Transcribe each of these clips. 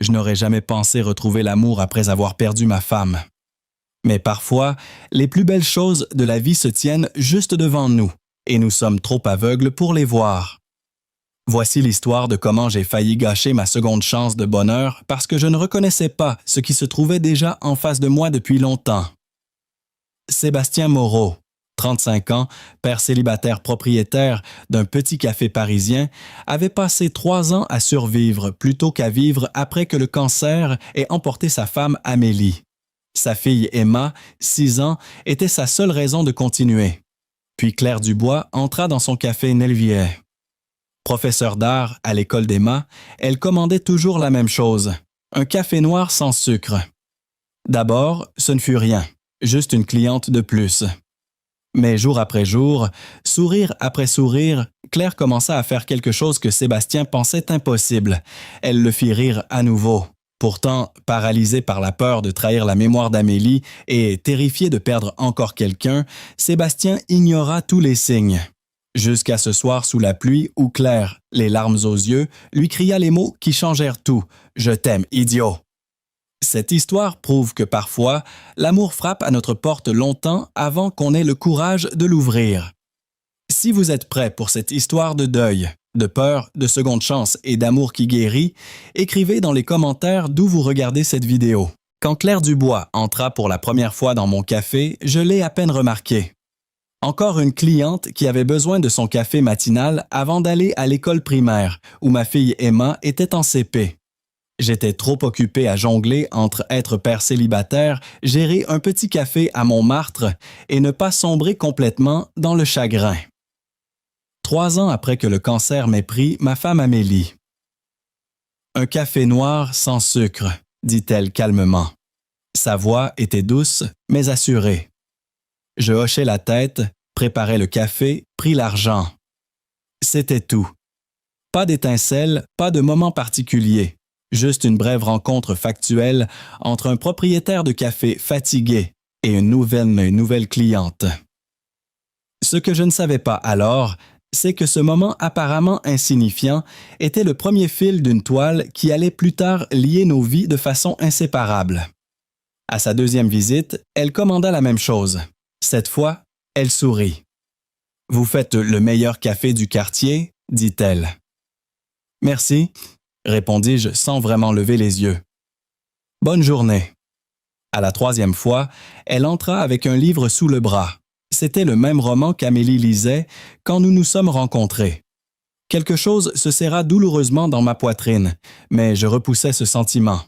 Je n'aurais jamais pensé retrouver l'amour après avoir perdu ma femme. Mais parfois, les plus belles choses de la vie se tiennent juste devant nous, et nous sommes trop aveugles pour les voir. Voici l'histoire de comment j'ai failli gâcher ma seconde chance de bonheur parce que je ne reconnaissais pas ce qui se trouvait déjà en face de moi depuis longtemps. Sébastien Moreau, 35 ans, père célibataire propriétaire d'un petit café parisien, avait passé 3 ans à survivre plutôt qu'à vivre après que le cancer ait emporté sa femme Amélie. Sa fille Emma, 6 ans, était sa seule raison de continuer. Puis Claire Dubois entra dans son café Nelvier. Professeure d'art à l'école d'Emma, elle commandait toujours la même chose, un café noir sans sucre. D'abord, ce ne fut rien, juste une cliente de plus. Mais jour après jour, sourire après sourire, Claire commença à faire quelque chose que Sébastien pensait impossible. Elle le fit rire à nouveau. Pourtant, paralysé par la peur de trahir la mémoire d'Amélie et terrifié de perdre encore quelqu'un, Sébastien ignora tous les signes. Jusqu'à ce soir sous la pluie où Claire, les larmes aux yeux, lui cria les mots qui changèrent tout. « Je t'aime, idiot !» Cette histoire prouve que parfois, l'amour frappe à notre porte longtemps avant qu'on ait le courage de l'ouvrir. Si vous êtes prêt pour cette histoire de deuil, de peur, de seconde chance et d'amour qui guérit, écrivez dans les commentaires d'où vous regardez cette vidéo. Quand Claire Dubois entra pour la première fois dans mon café, je l'ai à peine remarqué. Encore une cliente qui avait besoin de son café matinal avant d'aller à l'école primaire, où ma fille Emma était en CP. J'étais trop occupé à jongler entre être père célibataire, gérer un petit café à Montmartre et ne pas sombrer complètement dans le chagrin. 3 ans après que le cancer m'ait pris ma femme Amélie. « Un café noir sans sucre », dit-elle calmement. Sa voix était douce, mais assurée. Je hochai la tête, préparai le café, pris l'argent. C'était tout. Pas d'étincelle, pas de moment particulier. Juste une brève rencontre factuelle entre un propriétaire de café fatigué et une nouvelle cliente. Ce que je ne savais pas alors, c'est que ce moment apparemment insignifiant était le premier fil d'une toile qui allait plus tard lier nos vies de façon inséparable. À sa deuxième visite, elle commanda la même chose. Cette fois, elle sourit. « Vous faites le meilleur café du quartier ?» dit-elle. « Merci », répondis-je sans vraiment lever les yeux. « Bonne journée. » À la 3e fois, elle entra avec un livre sous le bras. C'était le même roman qu'Amélie lisait quand nous nous sommes rencontrés. Quelque chose se serra douloureusement dans ma poitrine, mais je repoussai ce sentiment.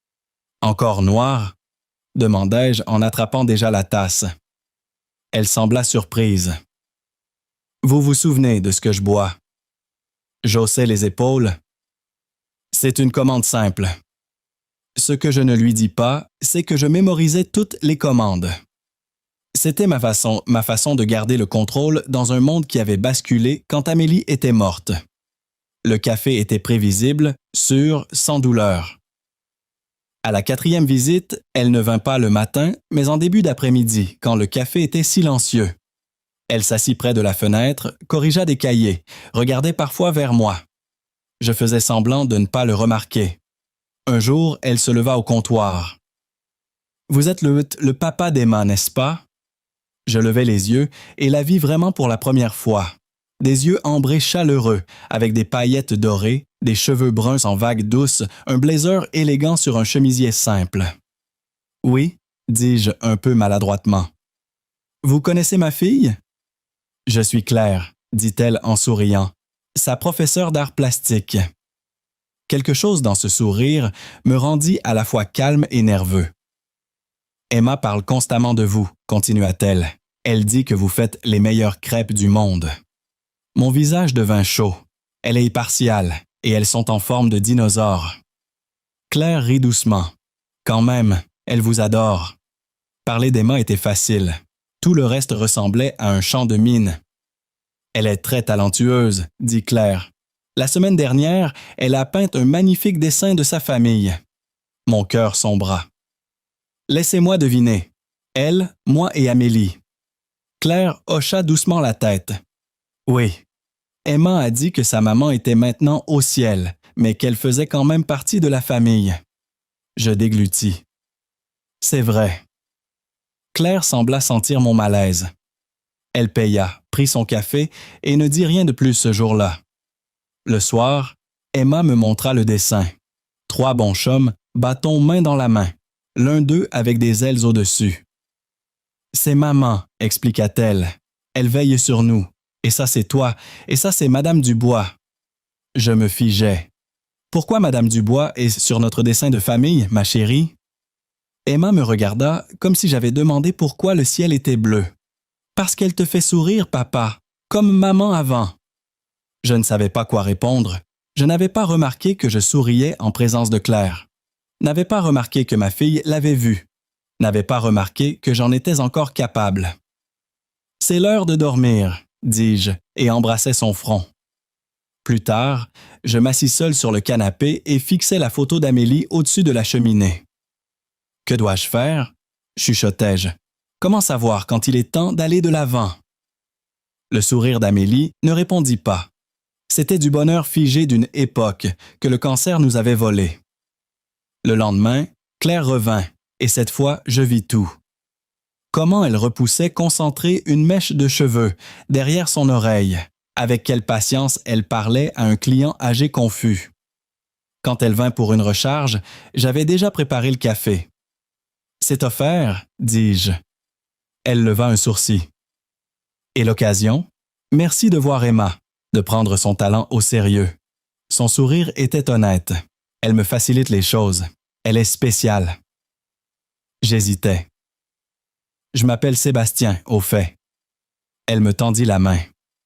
« Encore noir ?» demandai-je en attrapant déjà la tasse. Elle sembla surprise. « Vous vous souvenez de ce que je bois? » J'haussai les épaules. « C'est une commande simple. » Ce que je ne lui dis pas, c'est que je mémorisais toutes les commandes. C'était ma façon de garder le contrôle dans un monde qui avait basculé quand Amélie était morte. Le café était prévisible, sûr, sans douleur. À la 4e visite, elle ne vint pas le matin, mais en début d'après-midi, quand le café était silencieux. Elle s'assit près de la fenêtre, corrigea des cahiers, regardait parfois vers moi. Je faisais semblant de ne pas le remarquer. Un jour, elle se leva au comptoir. « Vous êtes le papa d'Emma, n'est-ce pas? » Je levai les yeux et la vis vraiment pour la première fois. Des yeux ambrés chaleureux, avec des paillettes dorées, des cheveux bruns en vagues douces, un blazer élégant sur un chemisier simple. « Oui, » dis-je un peu maladroitement. « Vous connaissez ma fille? »« Je suis Claire, » dit-elle en souriant, « sa professeure d'art plastique. » Quelque chose dans ce sourire me rendit à la fois calme et nerveux. « Emma parle constamment de vous, » continua-t-elle. « Elle dit que vous faites les meilleures crêpes du monde. » Mon visage devint chaud. Elle est impartiale, et elles sont en forme de dinosaures. Claire rit doucement. Quand même, elle vous adore. Parler d'Emma était facile. Tout le reste ressemblait à un champ de mines. Elle est très talentueuse, dit Claire. La semaine dernière, elle a peint un magnifique dessin de sa famille. Mon cœur sombra. Laissez-moi deviner. Elle, moi et Amélie. Claire hocha doucement la tête. Oui. Emma a dit que sa maman était maintenant au ciel, mais qu'elle faisait quand même partie de la famille. Je déglutis. C'est vrai. Claire sembla sentir mon malaise. Elle paya, prit son café et ne dit rien de plus ce jour-là. Le soir, Emma me montra le dessin. 3 bons chums, bâtons main dans la main, l'un d'eux avec des ailes au-dessus. « C'est maman, expliqua-t-elle. Elle veille sur nous. Et ça c'est toi, et ça c'est Madame Dubois. » Je me figeai. « Pourquoi Madame Dubois est sur notre dessin de famille, ma chérie? » Emma me regarda comme si j'avais demandé pourquoi le ciel était bleu. « Parce qu'elle te fait sourire, papa, comme maman avant. » Je ne savais pas quoi répondre. Je n'avais pas remarqué que je souriais en présence de Claire. N'avais pas remarqué que ma fille l'avait vu. N'avais pas remarqué que j'en étais encore capable. « C'est l'heure de dormir, » dis-je, et embrassai son front. Plus tard, je m'assis seul sur le canapé et fixai la photo d'Amélie au-dessus de la cheminée. « Que dois-je faire? » chuchotai-je. « Comment savoir quand il est temps d'aller de l'avant? » Le sourire d'Amélie ne répondit pas. C'était du bonheur figé d'une époque que le cancer nous avait volé. Le lendemain, Claire revint, et cette fois, je vis tout. Comment elle repoussait concentrée une mèche de cheveux derrière son oreille, avec quelle patience elle parlait à un client âgé confus. Quand elle vint pour une recharge, j'avais déjà préparé le café. « C'est offert, » dis-je. Elle leva un sourcil. « Et l'occasion? Merci de voir Emma, de prendre son talent au sérieux. Son sourire était honnête. Elle me facilite les choses. Elle est spéciale. » J'hésitais. « Je m'appelle Sébastien, au fait. » Elle me tendit la main.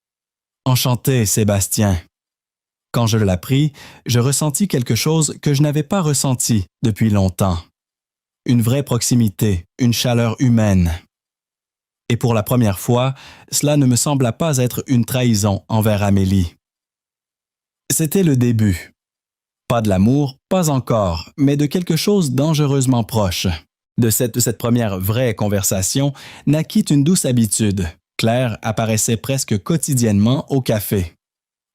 « Enchanté, Sébastien. » Quand je la pris, je ressentis quelque chose que je n'avais pas ressenti depuis longtemps. Une vraie proximité, une chaleur humaine. Et pour la première fois, cela ne me sembla pas être une trahison envers Amélie. C'était le début. Pas de l'amour, pas encore, mais de quelque chose dangereusement proche. De cette première vraie conversation naquit une douce habitude. Claire apparaissait presque quotidiennement au café.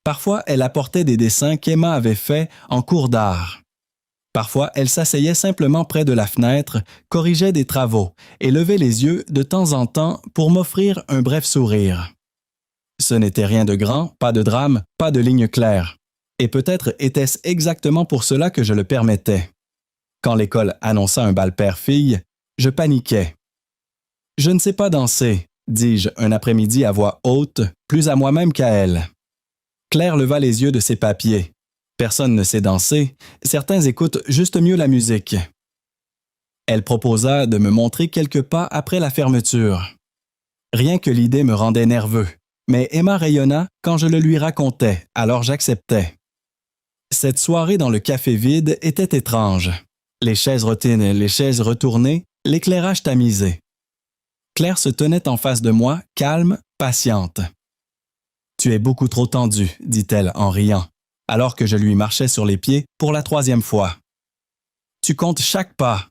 Parfois, elle apportait des dessins qu'Emma avait faits en cours d'art. Parfois, elle s'asseyait simplement près de la fenêtre, corrigeait des travaux et levait les yeux de temps en temps pour m'offrir un bref sourire. Ce n'était rien de grand, pas de drame, pas de ligne claire. Et peut-être était-ce exactement pour cela que je le permettais. Quand l'école annonça un bal père-fille, je paniquais. « Je ne sais pas danser, » dis-je un après-midi à voix haute, plus à moi-même qu'à elle. Claire leva les yeux de ses papiers. Personne ne sait danser, certains écoutent juste mieux la musique. Elle proposa de me montrer quelques pas après la fermeture. Rien que l'idée me rendait nerveux, mais Emma rayonna quand je le lui racontais, alors j'acceptais. Cette soirée dans le café vide était étrange. Les chaises retournées, l'éclairage tamisé. Claire se tenait en face de moi, calme, patiente. « Tu es beaucoup trop tendu, » dit-elle en riant, alors que je lui marchais sur les pieds pour la 3e fois. « Tu comptes chaque pas. »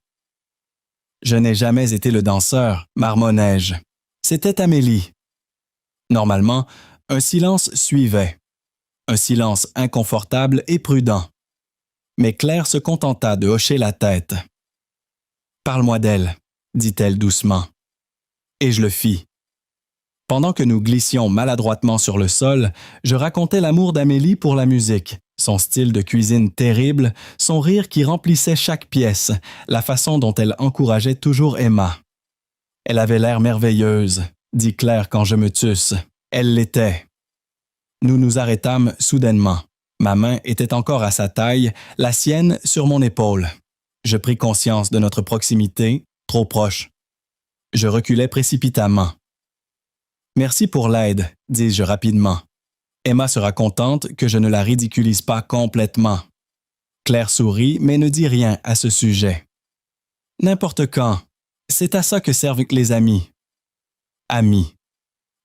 Je n'ai jamais été le danseur, marmonnai-je. C'était Amélie. Normalement, un silence suivait. Un silence inconfortable et prudent. Mais Claire se contenta de hocher la tête. « Parle-moi d'elle, » dit-elle doucement. Et je le fis. Pendant que nous glissions maladroitement sur le sol, je racontais l'amour d'Amélie pour la musique, son style de cuisine terrible, son rire qui remplissait chaque pièce, la façon dont elle encourageait toujours Emma. « Elle avait l'air merveilleuse, » dit Claire quand je me tusse. Elle l'était. Nous nous arrêtâmes soudainement. Ma main était encore à sa taille, la sienne sur mon épaule. Je pris conscience de notre proximité, trop proche. Je reculai précipitamment. « Merci pour l'aide, » dis-je rapidement. Emma sera contente que je ne la ridiculise pas complètement. Claire sourit, mais ne dit rien à ce sujet. « N'importe quand. C'est à ça que servent les amis. » Amis.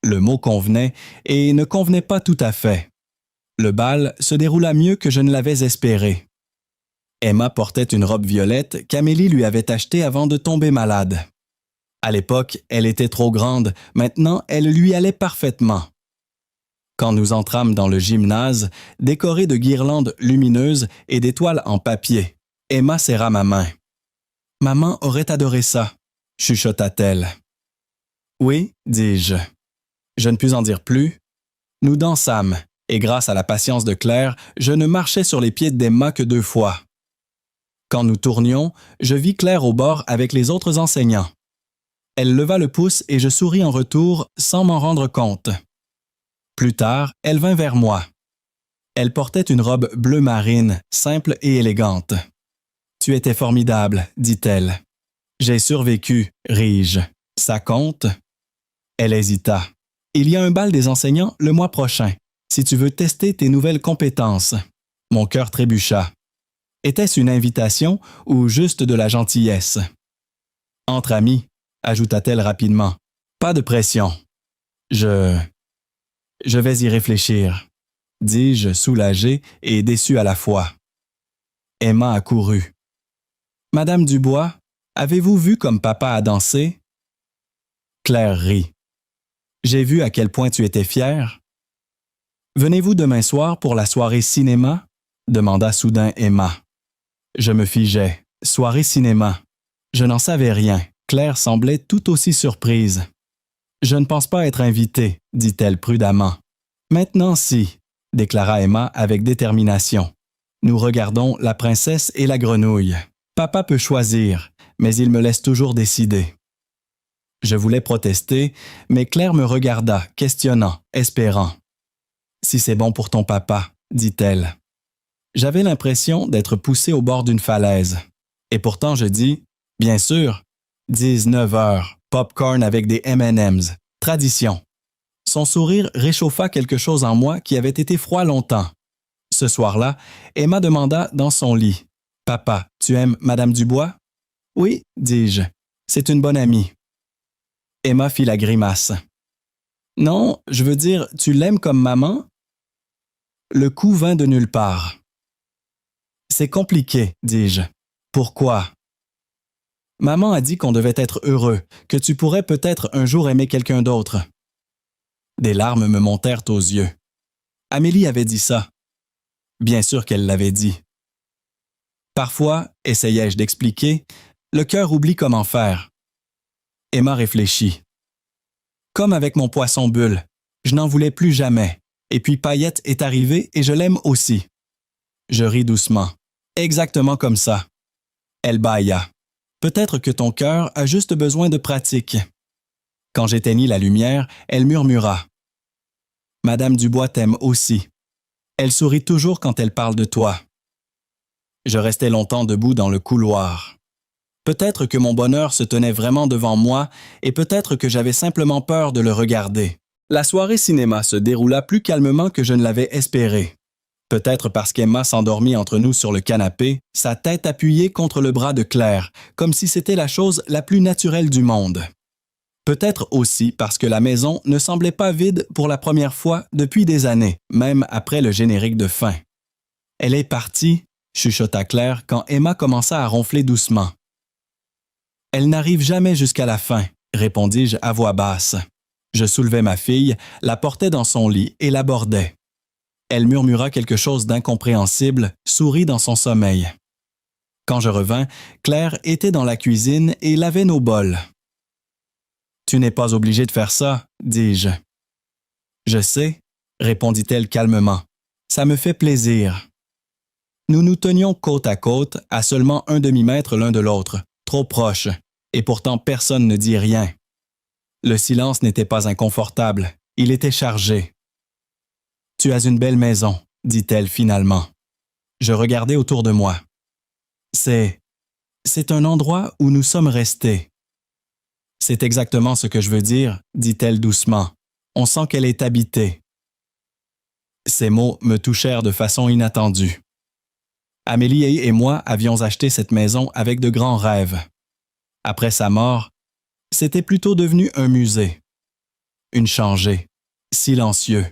Le mot convenait et ne convenait pas tout à fait. Le bal se déroula mieux que je ne l'avais espéré. Emma portait une robe violette qu'Amélie lui avait achetée avant de tomber malade. À l'époque, elle était trop grande, maintenant elle lui allait parfaitement. Quand nous entrâmes dans le gymnase, décoré de guirlandes lumineuses et d'étoiles en papier, Emma serra ma main. « Maman aurait adoré ça », chuchota-t-elle. « Oui, dis-je. » Je ne pus en dire plus. Nous dansâmes, et grâce à la patience de Claire, je ne marchais sur les pieds d'Emma que 2 fois. Quand nous tournions, je vis Claire au bord avec les autres enseignants. Elle leva le pouce et je souris en retour sans m'en rendre compte. Plus tard, elle vint vers moi. Elle portait une robe bleu marine, simple et élégante. « Tu étais formidable, dit-elle. »« J'ai survécu, ris-je. Ça compte? » Elle hésita. « Il y a un bal des enseignants le mois prochain, si tu veux tester tes nouvelles compétences. » Mon cœur trébucha. Était-ce une invitation ou juste de la gentillesse? « Entre amis, » ajouta-t-elle rapidement. « Pas de pression. »« Je vais y réfléchir, » dis-je soulagé et déçu à la fois. Emma accourut. « Madame Dubois, avez-vous vu comme papa a dansé? » Claire rit. « J'ai vu à quel point tu étais fière. »« Venez-vous demain soir pour la soirée cinéma? » demanda soudain Emma. Je me figeai. Soirée cinéma. Je n'en savais rien. Claire semblait tout aussi surprise. « Je ne pense pas être invitée, » dit-elle prudemment. « Maintenant si, » déclara Emma avec détermination. « Nous regardons La princesse et la grenouille. Papa peut choisir, mais il me laisse toujours décider. » Je voulais protester, mais Claire me regarda, questionnant, espérant. « Si c'est bon pour ton papa, » dit-elle. J'avais l'impression d'être poussé au bord d'une falaise. Et pourtant je dis « Bien sûr, 19 heures, popcorn avec des M&M's, tradition. » Son sourire réchauffa quelque chose en moi qui avait été froid longtemps. Ce soir-là, Emma demanda dans son lit. « Papa, tu aimes Madame Dubois? »« Oui, dis-je. C'est une bonne amie. » Emma fit la grimace. « Non, je veux dire, tu l'aimes comme maman? » Le coup vint de nulle part. « C'est compliqué, dis-je. Pourquoi? » Maman a dit qu'on devait être heureux, que tu pourrais peut-être un jour aimer quelqu'un d'autre. Des larmes me montèrent aux yeux. Amélie avait dit ça. Bien sûr qu'elle l'avait dit. Parfois, essayai-je d'expliquer, le cœur oublie comment faire. Emma réfléchit. Comme avec mon poisson bulle, je n'en voulais plus jamais, et puis Paillette est arrivée et je l'aime aussi. Je ris doucement. Exactement comme ça. Elle bâilla. Peut-être que ton cœur a juste besoin de pratique. Quand j'éteignis la lumière, elle murmura. Madame Dubois t'aime aussi. Elle sourit toujours quand elle parle de toi. Je restai longtemps debout dans le couloir. Peut-être que mon bonheur se tenait vraiment devant moi et peut-être que j'avais simplement peur de le regarder. La soirée cinéma se déroula plus calmement que je ne l'avais espéré. Peut-être parce qu'Emma s'endormit entre nous sur le canapé, sa tête appuyée contre le bras de Claire, comme si c'était la chose la plus naturelle du monde. Peut-être aussi parce que la maison ne semblait pas vide pour la première fois depuis des années, même après le générique de fin. « Elle est partie », chuchota Claire quand Emma commença à ronfler doucement. « Elle n'arrive jamais jusqu'à la fin », répondis-je à voix basse. Je soulevai ma fille, la portai dans son lit et l'abordai. Elle murmura quelque chose d'incompréhensible, sourit dans son sommeil. Quand je revins, Claire était dans la cuisine et lavait nos bols. « Tu n'es pas obligé de faire ça, dis-je. »« Je sais, » répondit-elle calmement. « Ça me fait plaisir. » Nous nous tenions côte à côte, à seulement 1 demi-mètre l'un de l'autre, trop proches, et pourtant personne ne dit rien. Le silence n'était pas inconfortable, il était chargé. « Tu as une belle maison, » dit-elle finalement. Je regardai autour de moi. « C'est un endroit où nous sommes restés. » « C'est exactement ce que je veux dire, » dit-elle doucement. « On sent qu'elle est habitée. » Ces mots me touchèrent de façon inattendue. Amélie et moi avions acheté cette maison avec de grands rêves. Après sa mort, c'était plutôt devenu un musée. Une changée, silencieux.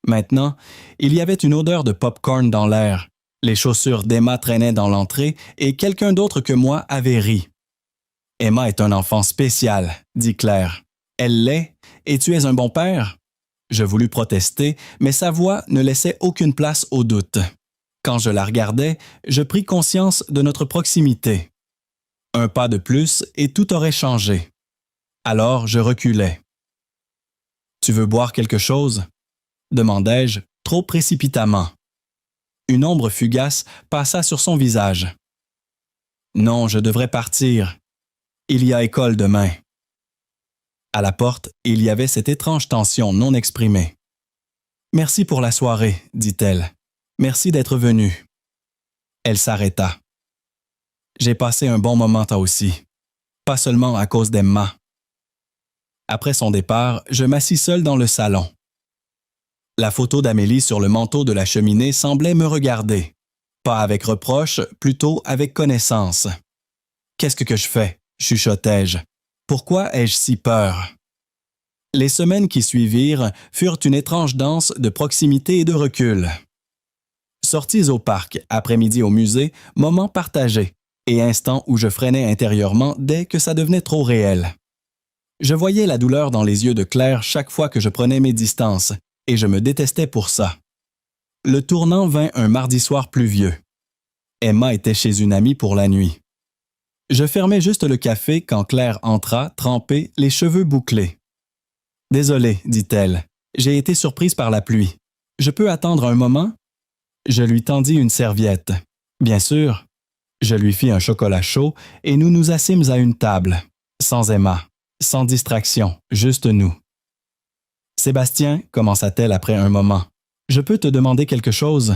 Maintenant, il y avait une odeur de popcorn dans l'air. Les chaussures d'Emma traînaient dans l'entrée et quelqu'un d'autre que moi avait ri. « Emma est un enfant spécial, » dit Claire. « Elle l'est, et tu es un bon père? » Je voulus protester, mais sa voix ne laissait aucune place au doute. Quand je la regardais, je pris conscience de notre proximité. Un pas de plus et tout aurait changé. Alors je reculai. « Tu veux boire quelque chose ?» demandai-je, trop précipitamment. Une ombre fugace passa sur son visage. « Non, je devrais partir. Il y a école demain. » À la porte, il y avait cette étrange tension non exprimée. « Merci pour la soirée, dit-elle. Merci d'être venu. » Elle s'arrêta. « J'ai passé un bon moment toi aussi. Pas seulement à cause d'Emma. » Après son départ, je m'assis seul dans le salon. La photo d'Amélie sur le manteau de la cheminée semblait me regarder. Pas avec reproche, plutôt avec connaissance. « Qu'est-ce que je fais ?» chuchotai-je. « Pourquoi ai-je si peur ?» Les semaines qui suivirent furent une étrange danse de proximité et de recul. Sorties au parc, après-midi au musée, moments partagés, et instants où je freinais intérieurement dès que ça devenait trop réel. Je voyais la douleur dans les yeux de Claire chaque fois que je prenais mes distances, et je me détestais pour ça. Le tournant vint un mardi soir pluvieux. Emma était chez une amie pour la nuit. Je fermais juste le café quand Claire entra, trempée, les cheveux bouclés. « Désolée, dit-elle, j'ai été surprise par la pluie. Je peux attendre un moment? » Je lui tendis une serviette. Bien sûr. Je lui fis un chocolat chaud et nous nous assîmes à une table, sans Emma, sans distraction, juste nous. « Sébastien, commença-t-elle après un moment, je peux te demander quelque chose? »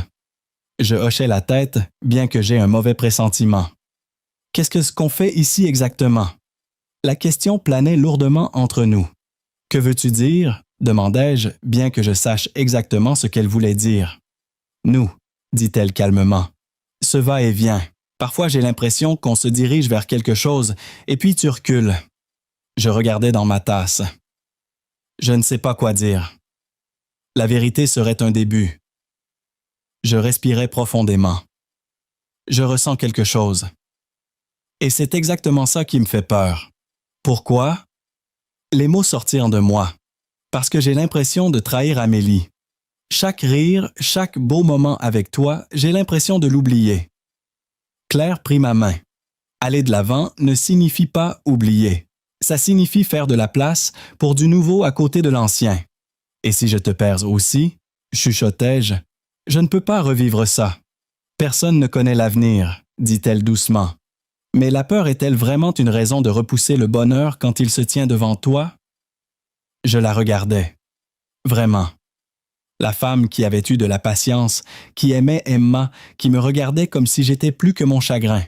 Je hochai la tête, bien que j'aie un mauvais pressentiment. « Qu'est-ce qu'on fait ici exactement? » La question planait lourdement entre nous. « Que veux-tu dire? » demandai-je, bien que je sache exactement ce qu'elle voulait dire. « Nous, » dit-elle calmement. « Ce va-et-vient. Parfois j'ai l'impression qu'on se dirige vers quelque chose, et puis tu recules. » Je regardais dans ma tasse. Je ne sais pas quoi dire. La vérité serait un début. Je respirais profondément. Je ressens quelque chose. Et c'est exactement ça qui me fait peur. Pourquoi? Les mots sortirent de moi. Parce que j'ai l'impression de trahir Amélie. Chaque rire, chaque beau moment avec toi, j'ai l'impression de l'oublier. Claire prit ma main. Aller de l'avant ne signifie pas oublier. Ça signifie faire de la place pour du nouveau à côté de l'ancien. Et si je te perds aussi, chuchotai-je, je ne peux pas revivre ça. Personne ne connaît l'avenir, dit-elle doucement. Mais la peur est-elle vraiment une raison de repousser le bonheur quand il se tient devant toi? Je la regardais. Vraiment. La femme qui avait eu de la patience, qui aimait Emma, qui me regardait comme si j'étais plus que mon chagrin.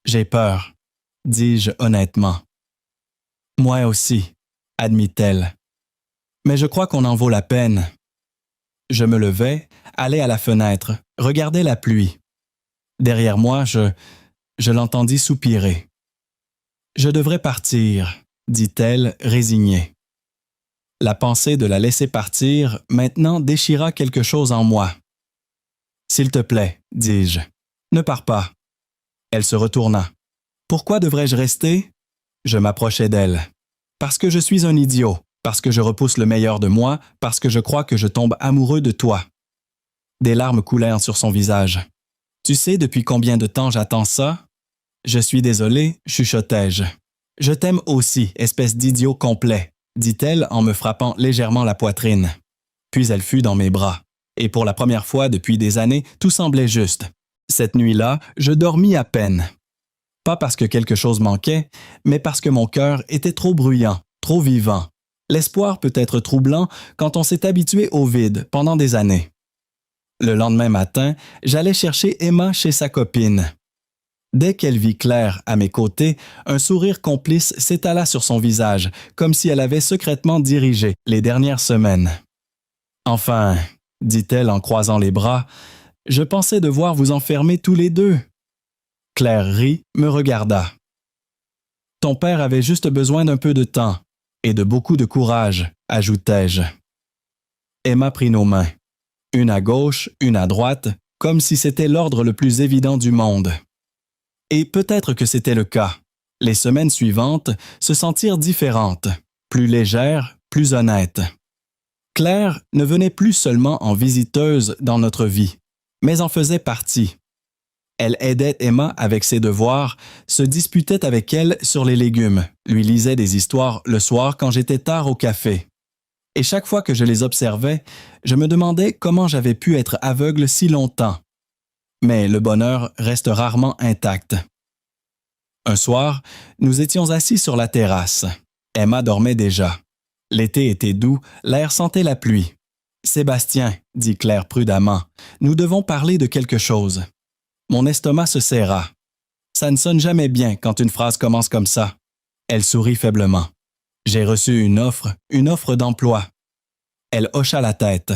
J'ai peur, dis-je honnêtement. Moi aussi, admit-elle. Mais je crois qu'on en vaut la peine. Je me levai, allai à la fenêtre, regardai la pluie. Derrière moi, je l'entendis soupirer. Je devrais partir, dit-elle, résignée. La pensée de la laisser partir, maintenant, déchira quelque chose en moi. S'il te plaît, dis-je, ne pars pas. Elle se retourna. Pourquoi devrais-je rester? Je m'approchai d'elle. Parce que je suis un idiot, parce que je repousse le meilleur de moi, parce que je crois que je tombe amoureux de toi. Des larmes coulèrent sur son visage. Tu sais depuis combien de temps j'attends ça? Je suis désolé, chuchotai-je. Je t'aime aussi, espèce d'idiot complet, dit-elle en me frappant légèrement la poitrine. Puis elle fut dans mes bras. Et pour la première fois depuis des années, tout semblait juste. Cette nuit-là, je dormis à peine. Pas parce que quelque chose manquait, mais parce que mon cœur était trop bruyant, trop vivant. L'espoir peut être troublant quand on s'est habitué au vide pendant des années. Le lendemain matin, j'allais chercher Emma chez sa copine. Dès qu'elle vit Claire à mes côtés, un sourire complice s'étala sur son visage, comme si elle avait secrètement dirigé les dernières semaines. « Enfin, dit-elle en croisant les bras, je pensais devoir vous enfermer tous les deux. » Claire rit, me regarda. « Ton père avait juste besoin d'un peu de temps et de beaucoup de courage, ajoutai-je. » Emma prit nos mains, une à gauche, une à droite, comme si c'était l'ordre le plus évident du monde. Et peut-être que c'était le cas. Les semaines suivantes se sentirent différentes, plus légères, plus honnêtes. Claire ne venait plus seulement en visiteuse dans notre vie, mais en faisait partie. Elle aidait Emma avec ses devoirs, se disputait avec elle sur les légumes, lui lisait des histoires le soir quand j'étais tard au café. Et chaque fois que je les observais, je me demandais comment j'avais pu être aveugle si longtemps. Mais le bonheur reste rarement intact. Un soir, nous étions assis sur la terrasse. Emma dormait déjà. L'été était doux, l'air sentait la pluie. « Sébastien, dit Claire prudemment, nous devons parler de quelque chose. » Mon estomac se serra. Ça ne sonne jamais bien quand une phrase commence comme ça. Elle sourit faiblement. J'ai reçu une offre d'emploi. Elle hocha la tête.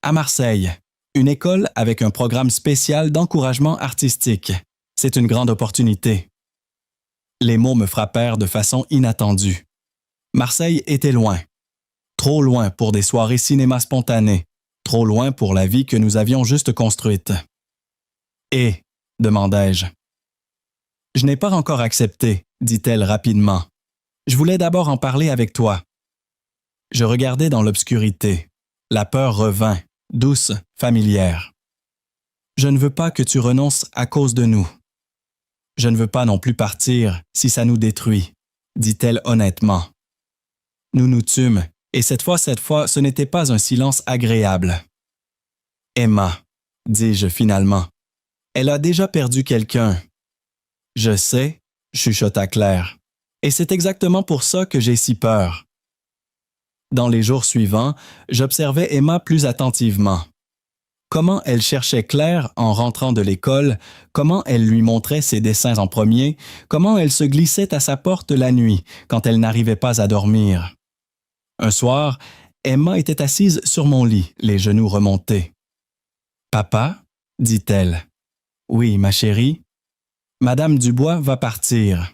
À Marseille, une école avec un programme spécial d'encouragement artistique. C'est une grande opportunité. Les mots me frappèrent de façon inattendue. Marseille était loin. Trop loin pour des soirées cinéma spontanées. Trop loin pour la vie que nous avions juste construite. Et, demandai-je. Je n'ai pas encore accepté, dit-elle rapidement. Je voulais d'abord en parler avec toi. Je regardais dans l'obscurité. La peur revint, douce, familière. Je ne veux pas que tu renonces à cause de nous. Je ne veux pas non plus partir si ça nous détruit, dit-elle honnêtement. Nous nous tûmes, et cette fois, ce n'était pas un silence agréable. Emma, dis-je finalement. Elle a déjà perdu quelqu'un. Je sais, chuchota Claire, et c'est exactement pour ça que j'ai si peur. Dans les jours suivants, j'observais Emma plus attentivement. Comment elle cherchait Claire en rentrant de l'école, comment elle lui montrait ses dessins en premier, comment elle se glissait à sa porte la nuit quand elle n'arrivait pas à dormir. Un soir, Emma était assise sur mon lit, les genoux remontés. « Papa ?» dit-elle. « Oui, ma chérie. Madame Dubois va partir. »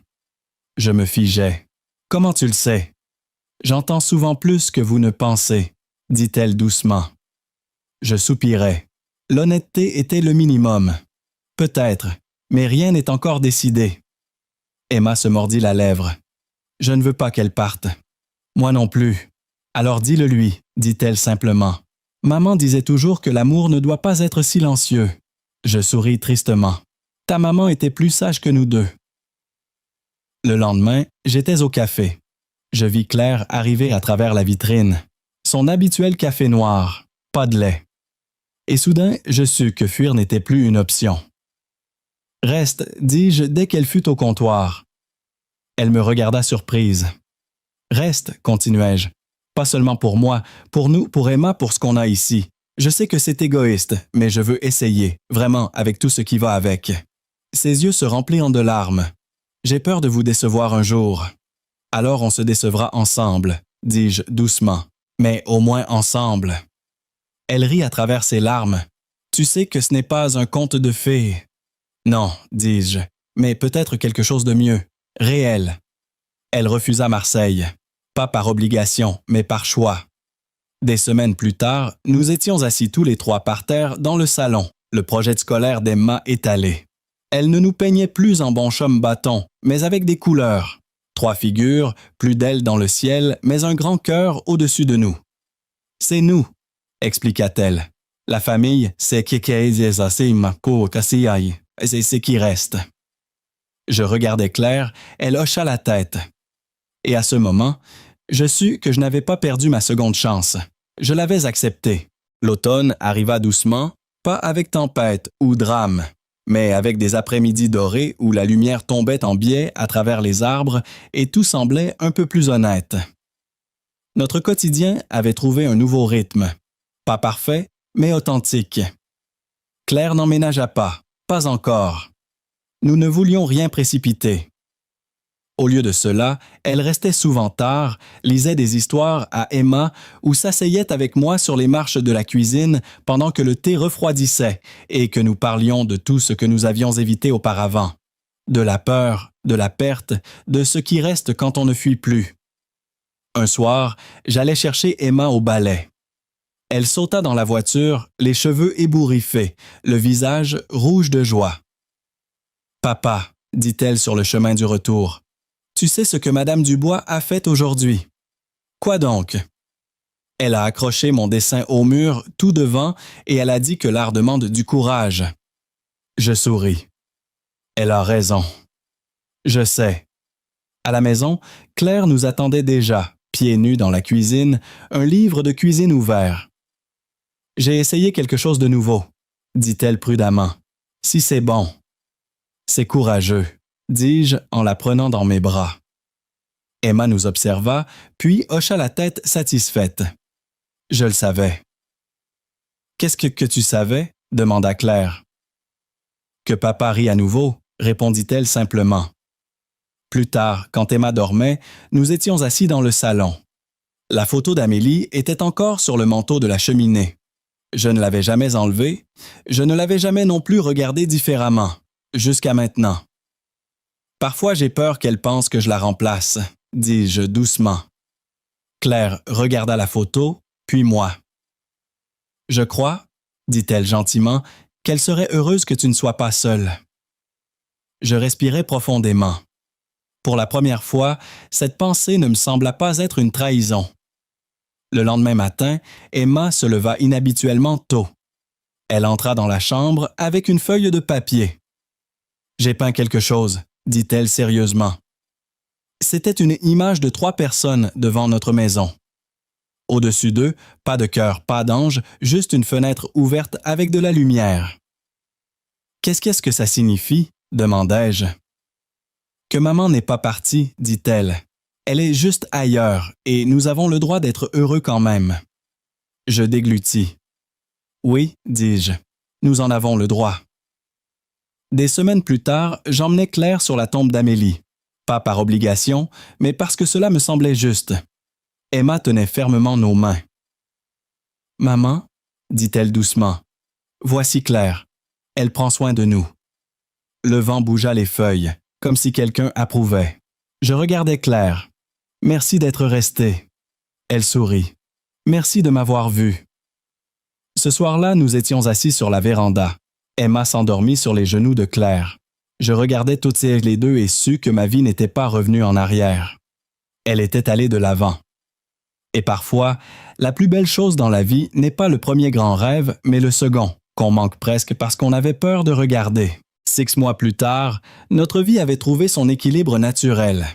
Je me figeai. « Comment tu le sais? »« J'entends souvent plus que vous ne pensez, » dit-elle doucement. Je soupirai. L'honnêteté était le minimum. Peut-être, mais rien n'est encore décidé. Emma se mordit la lèvre. Je ne veux pas qu'elle parte. Moi non plus. Alors dis-le lui, dit-elle simplement. Maman disait toujours que l'amour ne doit pas être silencieux. Je souris tristement. Ta maman était plus sage que nous deux. Le lendemain, j'étais au café. Je vis Claire arriver à travers la vitrine. Son habituel café noir, pas de lait. Et soudain, je sus que fuir n'était plus une option. « Reste, dis-je dès qu'elle fut au comptoir. » Elle me regarda surprise. « Reste, continuai-je. Pas seulement pour moi, pour nous, pour Emma, pour ce qu'on a ici. Je sais que c'est égoïste, mais je veux essayer, vraiment, avec tout ce qui va avec. » Ses yeux se remplirent de larmes. « J'ai peur de vous décevoir un jour. »« Alors on se décevra ensemble, » dis-je doucement, « mais au moins ensemble. » Elle rit à travers ses larmes. « Tu sais que ce n'est pas un conte de fées. »« Non, dis-je, mais peut-être quelque chose de mieux, réel. » Elle refusa Marseille, pas par obligation, mais par choix. Des semaines plus tard, nous étions assis tous les trois par terre dans le salon, le projet scolaire d'Emma étalé. Elle ne nous peignait plus en bonhomme bâton, mais avec des couleurs. 3 figures, plus d'ailes dans le ciel, mais un grand cœur au-dessus de nous. « C'est nous, » expliqua-t-elle. « La famille, c'est c'est qui reste. » Je regardais Claire, elle hocha la tête. Et à ce moment, je sus que je n'avais pas perdu ma seconde chance. Je l'avais acceptée. L'automne arriva doucement, pas avec tempête ou drame, mais avec des après-midi dorés où la lumière tombait en biais à travers les arbres et tout semblait un peu plus honnête. Notre quotidien avait trouvé un nouveau rythme. Pas parfait, mais authentique. Claire n'emménagea pas, pas encore. Nous ne voulions rien précipiter. Au lieu de cela, elle restait souvent tard, lisait des histoires à Emma ou s'asseyait avec moi sur les marches de la cuisine pendant que le thé refroidissait et que nous parlions de tout ce que nous avions évité auparavant. De la peur, de la perte, de ce qui reste quand on ne fuit plus. Un soir, j'allais chercher Emma au ballet. Elle sauta dans la voiture, les cheveux ébouriffés, le visage rouge de joie. « Papa, » dit-elle sur le chemin du retour, « tu sais ce que Madame Dubois a fait aujourd'hui. »« Quoi donc? » Elle a accroché mon dessin au mur tout devant et elle a dit que l'art demande du courage. Je souris. Elle a raison. Je sais. À la maison, Claire nous attendait déjà, pieds nus dans la cuisine, un livre de cuisine ouvert. J'ai essayé quelque chose de nouveau, dit-elle prudemment. Si c'est bon. C'est courageux, dis-je en la prenant dans mes bras. Emma nous observa, puis hocha la tête satisfaite. Je le savais. Qu'est-ce que tu savais? Demanda Claire. Que papa rit à nouveau, répondit-elle simplement. Plus tard, quand Emma dormait, nous étions assis dans le salon. La photo d'Amélie était encore sur le manteau de la cheminée. Je ne l'avais jamais enlevée, je ne l'avais jamais non plus regardée différemment, jusqu'à maintenant. Parfois j'ai peur qu'elle pense que je la remplace, dis-je doucement. Claire regarda la photo, puis moi. Je crois, dit-elle gentiment, qu'elle serait heureuse que tu ne sois pas seule. Je respirai profondément. Pour la première fois, cette pensée ne me sembla pas être une trahison. Le lendemain matin, Emma se leva inhabituellement tôt. Elle entra dans la chambre avec une feuille de papier. « J'ai peint quelque chose », dit-elle sérieusement. C'était une image de 3 personnes devant notre maison. Au-dessus d'eux, pas de cœur, pas d'ange, juste une fenêtre ouverte avec de la lumière. « Qu'est-ce que ça signifie ?» demandai-je. « Que maman n'est pas partie, dit-elle. Elle est juste ailleurs et nous avons le droit d'être heureux quand même. » Je déglutis. « Oui, dis-je, nous en avons le droit. » Des semaines plus tard, j'emmenai Claire sur la tombe d'Amélie. Pas par obligation, mais parce que cela me semblait juste. Emma tenait fermement nos mains. « Maman, dit-elle doucement, voici Claire. Elle prend soin de nous. » Le vent bougea les feuilles, comme si quelqu'un approuvait. Je regardais Claire. « Merci d'être restée. » Elle sourit. « Merci de m'avoir vu. » Ce soir-là, nous étions assis sur la véranda. Emma s'endormit sur les genoux de Claire. Je regardais toutes les deux et sus que ma vie n'était pas revenue en arrière. Elle était allée de l'avant. Et parfois, la plus belle chose dans la vie n'est pas le premier grand rêve, mais le second, qu'on manque presque parce qu'on avait peur de regarder. 6 mois plus tard, notre vie avait trouvé son équilibre naturel.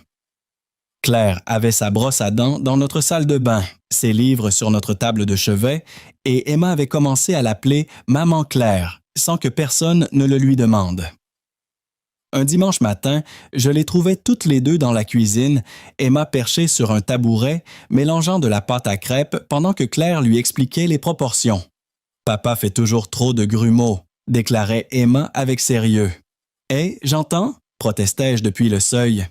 Claire avait sa brosse à dents dans notre salle de bain, ses livres sur notre table de chevet, et Emma avait commencé à l'appeler « Maman Claire », sans que personne ne le lui demande. Un dimanche matin, je les trouvais toutes les deux dans la cuisine, Emma perchée sur un tabouret, mélangeant de la pâte à crêpes pendant que Claire lui expliquait les proportions. « Papa fait toujours trop de grumeaux », déclarait Emma avec sérieux. « Hé, j'entends » protestai-je depuis le seuil.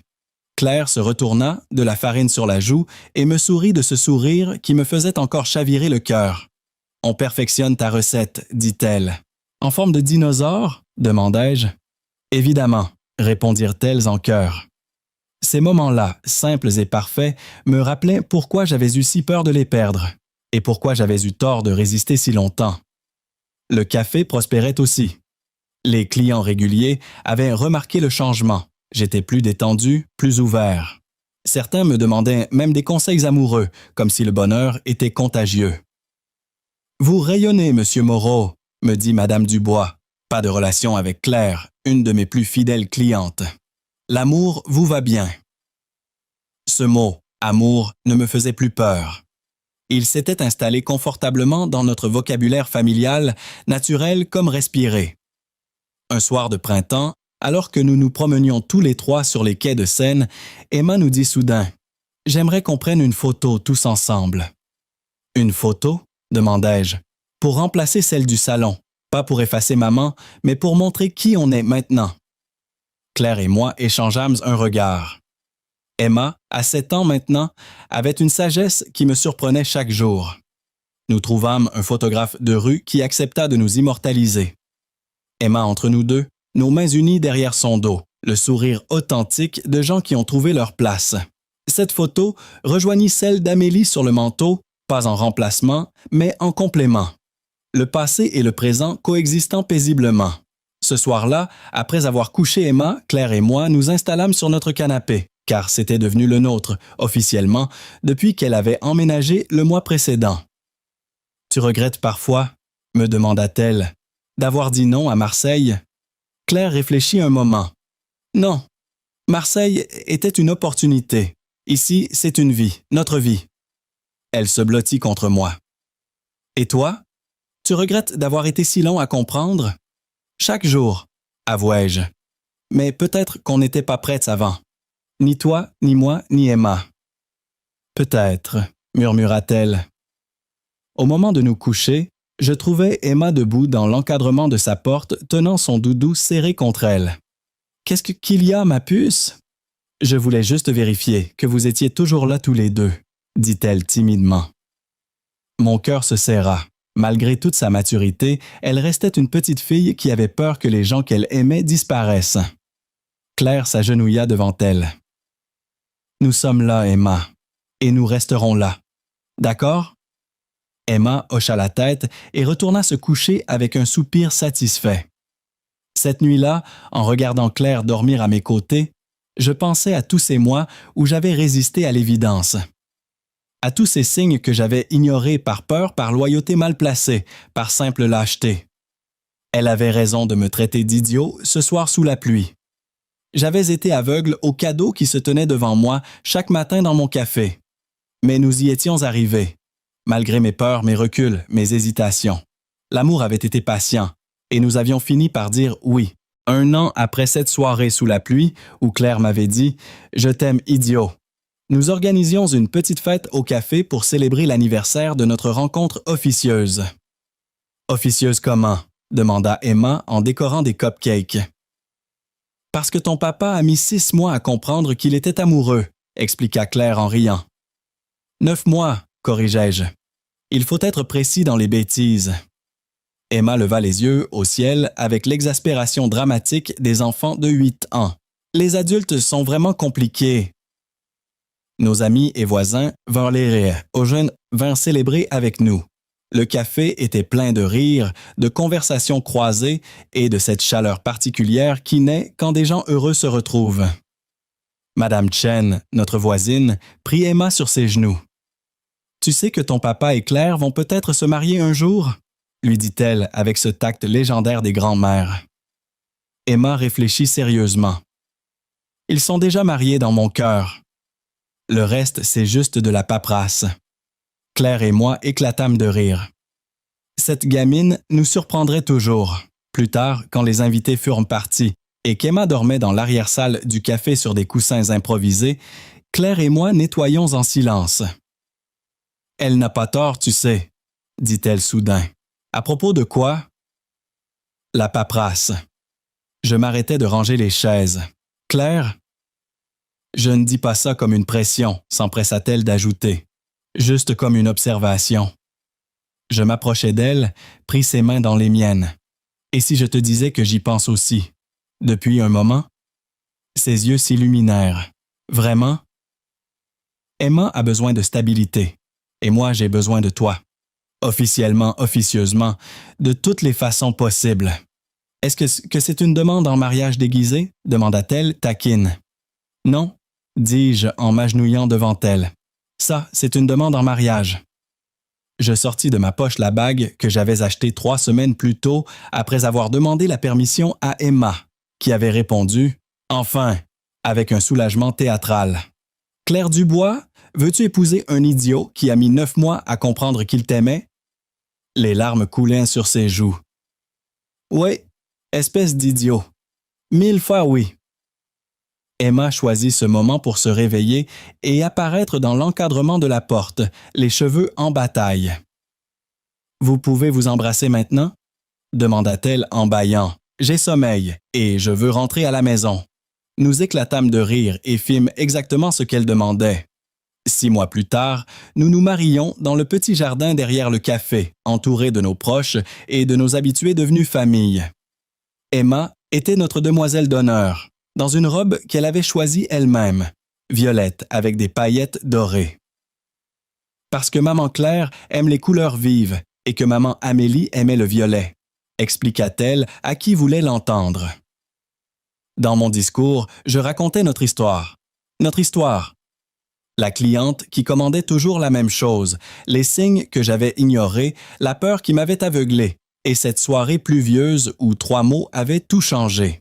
Claire se retourna, de la farine sur la joue, et me sourit de ce sourire qui me faisait encore chavirer le cœur. « On perfectionne ta recette, dit-elle. »« En forme de dinosaure ?» demandai-je. « Évidemment, » répondirent-elles en chœur. Ces moments-là, simples et parfaits, me rappelaient pourquoi j'avais eu si peur de les perdre, et pourquoi j'avais eu tort de résister si longtemps. Le café prospérait aussi. Les clients réguliers avaient remarqué le changement. J'étais plus détendu, plus ouvert. Certains me demandaient même des conseils amoureux, comme si le bonheur était contagieux. « Vous rayonnez, Monsieur Moreau », me dit Madame Dubois. Pas de relation avec Claire, une de mes plus fidèles clientes. L'amour vous va bien. Ce mot, amour, ne me faisait plus peur. Il s'était installé confortablement dans notre vocabulaire familial, naturel comme respiré. Un soir de printemps, alors que nous nous promenions tous les 3 sur les quais de Seine, Emma nous dit soudain « J'aimerais qu'on prenne une photo tous ensemble. »« Une photo ?» demandai-je. « Pour remplacer celle du salon. Pas pour effacer maman, mais pour montrer qui on est maintenant. » Claire et moi échangeâmes un regard. Emma, à 7 ans maintenant, avait une sagesse qui me surprenait chaque jour. Nous trouvâmes un photographe de rue qui accepta de nous immortaliser. Emma entre nous deux, nos mains unies derrière son dos, le sourire authentique de gens qui ont trouvé leur place. Cette photo rejoignit celle d'Amélie sur le manteau, pas en remplacement, mais en complément. Le passé et le présent coexistant paisiblement. Ce soir-là, après avoir couché Emma, Claire et moi nous installâmes sur notre canapé, car c'était devenu le nôtre, officiellement, depuis qu'elle avait emménagé le mois précédent. « Tu regrettes parfois, me demanda-t-elle, d'avoir dit non à Marseille? » Claire réfléchit un moment. « Non, Marseille était une opportunité. Ici, c'est une vie, notre vie. » Elle se blottit contre moi. « Et toi? Tu regrettes d'avoir été si long à comprendre? » « Chaque jour, avouai-je. Mais peut-être qu'on n'était pas prêtes avant. Ni toi, ni moi, ni Emma. »« Peut-être, » murmura-t-elle. Au moment de nous coucher, je trouvais Emma debout dans l'encadrement de sa porte, tenant son doudou serré contre elle. « Qu'est-ce qu'il y a, ma puce? » « Je voulais juste vérifier que vous étiez toujours là tous les deux, » dit-elle timidement. Mon cœur se serra. Malgré toute sa maturité, elle restait une petite fille qui avait peur que les gens qu'elle aimait disparaissent. Claire s'agenouilla devant elle. « Nous sommes là, Emma, et nous resterons là. D'accord? » Emma hocha la tête et retourna se coucher avec un soupir satisfait. Cette nuit-là, en regardant Claire dormir à mes côtés, je pensais à tous ces mois où j'avais résisté à l'évidence. À tous ces signes que j'avais ignorés par peur, par loyauté mal placée, par simple lâcheté. Elle avait raison de me traiter d'idiot ce soir sous la pluie. J'avais été aveugle aux cadeaux qui se tenaient devant moi chaque matin dans mon café. Mais nous y étions arrivés. Malgré mes peurs, mes reculs, mes hésitations. L'amour avait été patient, et nous avions fini par dire oui. 1 an après cette soirée sous la pluie, où Claire m'avait dit « Je t'aime, idiot », nous organisions une petite fête au café pour célébrer l'anniversaire de notre rencontre officieuse. « Officieuse comment? » demanda Emma en décorant des cupcakes. « Parce que ton papa a mis 6 mois à comprendre qu'il était amoureux, » expliqua Claire en riant. « 9 mois, corrigeai-je. Il faut être précis dans les bêtises. » Emma leva les yeux au ciel avec l'exaspération dramatique des enfants de 8 ans. « Les adultes sont vraiment compliqués. » Nos amis et voisins vinrent célébrer avec nous. Le café était plein de rires, de conversations croisées et de cette chaleur particulière qui naît quand des gens heureux se retrouvent. Madame Chen, notre voisine, prit Emma sur ses genoux. « Tu sais que ton papa et Claire vont peut-être se marier un jour? » lui dit-elle avec ce tact légendaire des grands-mères. Emma réfléchit sérieusement. « Ils sont déjà mariés dans mon cœur. Le reste, c'est juste de la paperasse. » Claire et moi éclatâmes de rire. Cette gamine nous surprendrait toujours. Plus tard, quand les invités furent partis et qu'Emma dormait dans l'arrière-salle du café sur des coussins improvisés, Claire et moi nettoyions en silence. « Elle n'a pas tort, tu sais, » dit-elle soudain. « À propos de quoi? » « La paperasse. » Je m'arrêtais de ranger les chaises. « Claire? » « Je ne dis pas ça comme une pression, » s'empressa-t-elle d'ajouter. « Juste comme une observation. » Je m'approchai d'elle, pris ses mains dans les miennes. « Et si je te disais que j'y pense aussi? Depuis un moment? » Ses yeux s'illuminèrent. « Vraiment? » Emma a besoin de stabilité, et moi j'ai besoin de toi. Officiellement, officieusement, de toutes les façons possibles. « Est-ce que c'est une demande en mariage déguisé? » demanda-t-elle, taquine. « Non, » dis-je en m'agenouillant devant elle. « Ça, c'est une demande en mariage. » Je sortis de ma poche la bague que j'avais achetée 3 semaines plus tôt après avoir demandé la permission à Emma, qui avait répondu « Enfin !» avec un soulagement théâtral. « Claire Dubois, veux-tu épouser un idiot qui a mis 9 mois à comprendre qu'il t'aimait? » Les larmes coulaient sur ses joues. « Oui, espèce d'idiot. 1000 fois oui. » Emma choisit ce moment pour se réveiller et apparaître dans l'encadrement de la porte, les cheveux en bataille. « Vous pouvez vous embrasser maintenant? » demanda-t-elle en bâillant. « J'ai sommeil et je veux rentrer à la maison. » Nous éclatâmes de rire et fîmes exactement ce qu'elle demandait. 6 mois plus tard, nous nous marions dans le petit jardin derrière le café, entourés de nos proches et de nos habitués devenus famille. Emma était notre demoiselle d'honneur, dans une robe qu'elle avait choisie elle-même, violette avec des paillettes dorées. Parce que maman Claire aime les couleurs vives et que maman Amélie aimait le violet, expliqua-t-elle à qui voulait l'entendre. Dans mon discours, je racontais notre histoire. Notre histoire. La cliente qui commandait toujours la même chose, les signes que j'avais ignorés, la peur qui m'avait aveuglé, et cette soirée pluvieuse où 3 mots avaient tout changé.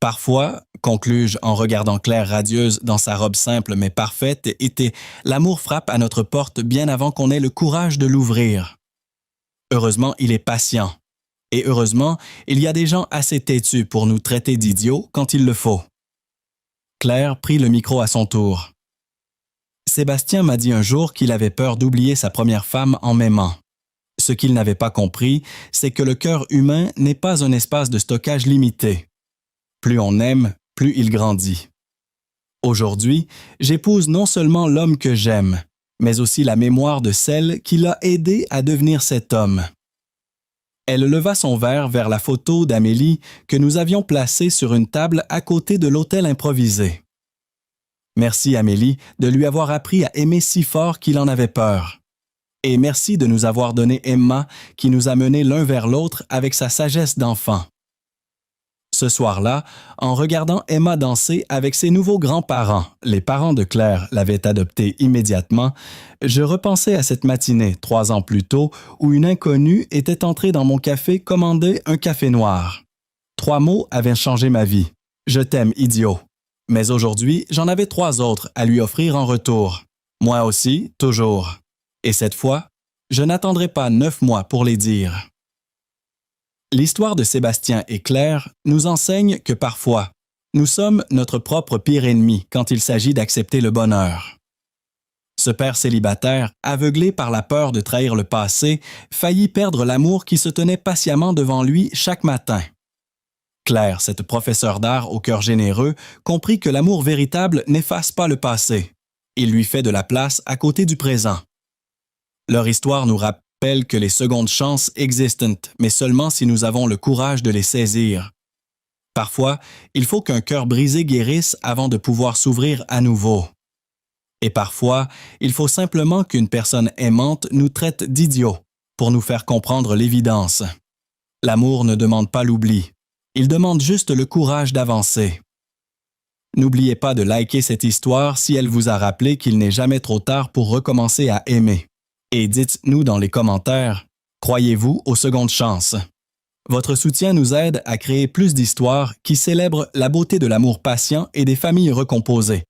Parfois, conclus-je en regardant Claire radieuse dans sa robe simple mais parfaite, était l'amour frappe à notre porte bien avant qu'on ait le courage de l'ouvrir. Heureusement, il est patient. Et heureusement, il y a des gens assez têtus pour nous traiter d'idiots quand il le faut. Claire prit le micro à son tour. Sébastien m'a dit un jour qu'il avait peur d'oublier sa première femme en m'aimant. Ce qu'il n'avait pas compris, c'est que le cœur humain n'est pas un espace de stockage limité. Plus on aime, plus il grandit. Aujourd'hui, j'épouse non seulement l'homme que j'aime, mais aussi la mémoire de celle qui l'a aidé à devenir cet homme. Elle leva son verre vers la photo d'Amélie que nous avions placée sur une table à côté de l'hôtel improvisé. Merci Amélie de lui avoir appris à aimer si fort qu'il en avait peur. Et merci de nous avoir donné Emma qui nous a menés l'un vers l'autre avec sa sagesse d'enfant. Ce soir-là, en regardant Emma danser avec ses nouveaux grands-parents, les parents de Claire l'avaient adoptée immédiatement, je repensais à cette matinée, 3 ans plus tôt, où une inconnue était entrée dans mon café commander un café noir. 3 mots avaient changé ma vie. Je t'aime, idiot. Mais aujourd'hui, j'en avais 3 autres à lui offrir en retour. Moi aussi, toujours. Et cette fois, je n'attendrai pas 9 mois pour les dire. L'histoire de Sébastien et Claire nous enseigne que parfois, nous sommes notre propre pire ennemi quand il s'agit d'accepter le bonheur. Ce père célibataire, aveuglé par la peur de trahir le passé, faillit perdre l'amour qui se tenait patiemment devant lui chaque matin. Claire, cette professeure d'art au cœur généreux, comprit que l'amour véritable n'efface pas le passé. Il lui fait de la place à côté du présent. Leur histoire nous rappelle que les secondes chances existent, mais seulement si nous avons le courage de les saisir. Parfois, il faut qu'un cœur brisé guérisse avant de pouvoir s'ouvrir à nouveau. Et parfois, il faut simplement qu'une personne aimante nous traite d'idiots pour nous faire comprendre l'évidence. L'amour ne demande pas l'oubli. Il demande juste le courage d'avancer. N'oubliez pas de liker cette histoire si elle vous a rappelé qu'il n'est jamais trop tard pour recommencer à aimer. Et dites-nous dans les commentaires, croyez-vous aux secondes chances? Votre soutien nous aide à créer plus d'histoires qui célèbrent la beauté de l'amour patient et des familles recomposées.